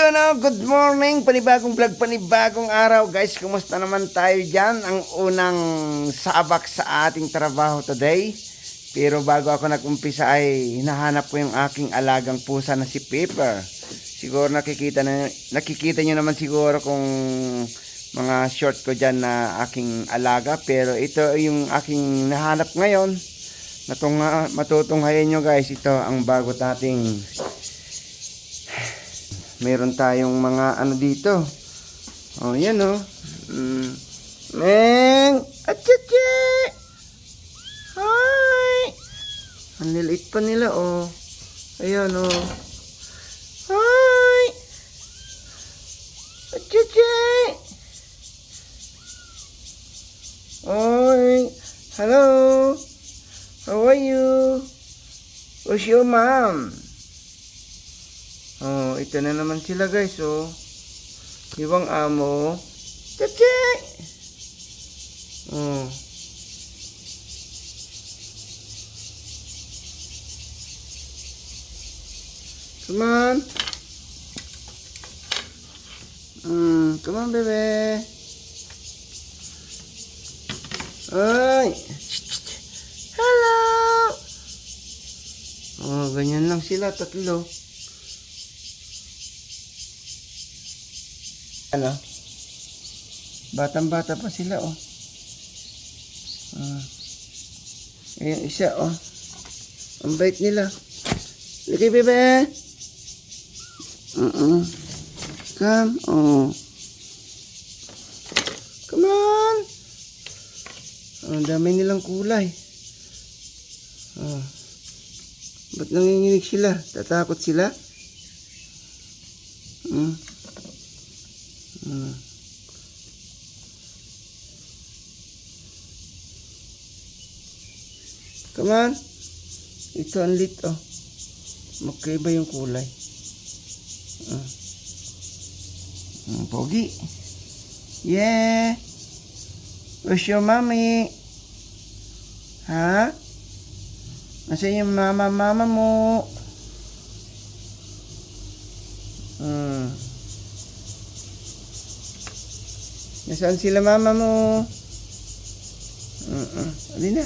Yun o, good morning, panibagong vlog, panibagong araw guys. Kumusta naman tayo dyan? Ang unang sabak sa ating trabaho today. Pero bago ako nag-umpisa ay hinahanap ko yung aking alagang pusa na si Pepper. Siguro nakikita nyo naman siguro kung mga short ko dyan na aking alaga. Pero ito yung aking nahanap ngayon. Matutunghayan nyo guys, ito ang bago nating... Meron tayong mga ano dito. Oh, yan oh. Meng! Atchache! Hi! Ang liliit pa nila oh. Ayan oh. Hi! Atchache! Oi! Hello! How are you? Where's your mom? Oh, ito na naman sila guys, oh. Ibang amo. Chachi! Oh. Come on. Come on, bebe. Ay! Hello! Oh, ganyan lang sila, tatlo. Ano? Batang-bata pa sila, oh. Ayan, isa, oh. Ang bait nila. Lagi, bebe. Come, oh. Come on. Ang dami nilang kulay. Oh. Ba't nanginginig sila? Tatakot sila? Come on. Ito ang lit, oh. Magkaiba yung kulay. Pogi. Yeah. Where's your mommy? Ha? Nasaan yung mama mo? Nasaan sila mama mo? Alin na?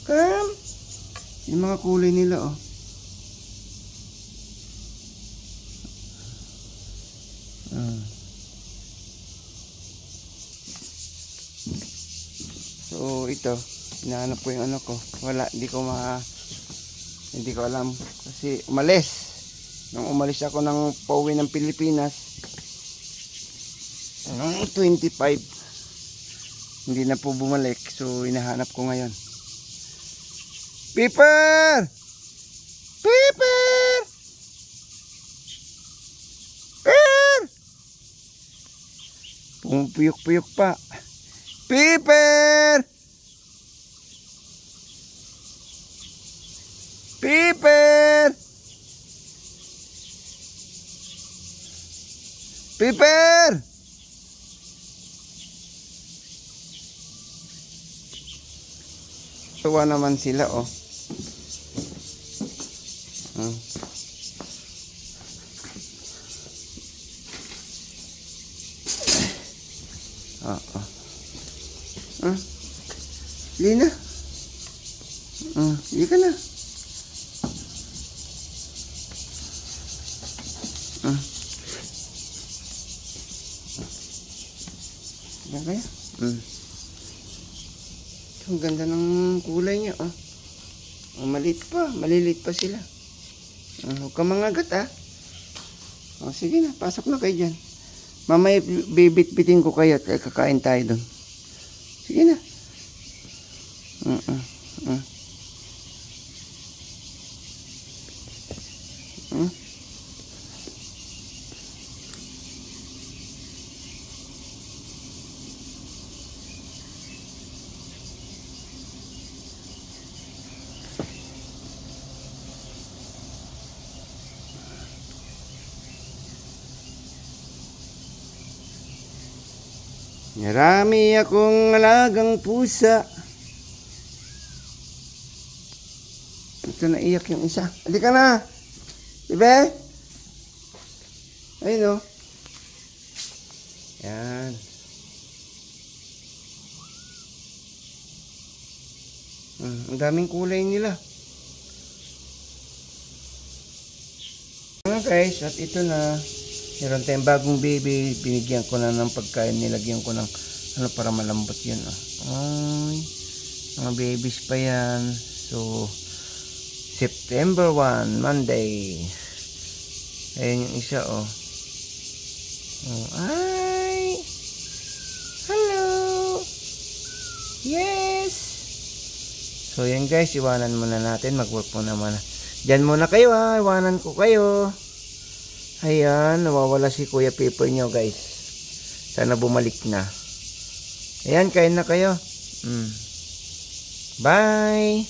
Come. Yung mga kulay nila, oh. So, ito. Hinahanap ko yung ano ko. Wala, hindi ko alam. Kasi umalis. Nung umalis ako ng pauwi ng Pilipinas, noong 25, hindi na po bumalik. So, hinahanap ko ngayon. Pepper! Pepper! Pepper! Pumupuyok-puyok pa. Pepper! Pepper! Pepper! Tuwa naman sila, oh. Lina. Hindi ka na. Yan kaya? Ang ganda ng kulay niya, oh. Maliliit pa sila. Huwag ka mangagat, ah. Oh, sige na, pasok na kayo dyan. Mamaya bibit-bitin ko kayo at kakain tayo doon. Sige na. Marami akong alagang pusa. Ito, naiyak yung isa. Halika na. Bebe? Ayun o. Yan. Ang daming kulay nila. Mga guys, at ito na. Meron tayong bagong baby. Binigyan ko na ng pagkain. Nilagyan ko ng ano para malambot yun. Ay, mga babies pa yan. So, September 1, Monday. Ayan yung isa oh. Ay! Hello! Yes! So yan guys, iwanan muna natin. Mag-work muna muna. Diyan muna kayo ha. Iwanan ko kayo. Ayan, nawawala si Kuya Paper nyo guys. Sana bumalik na. Ayan, kain na kayo. Bye!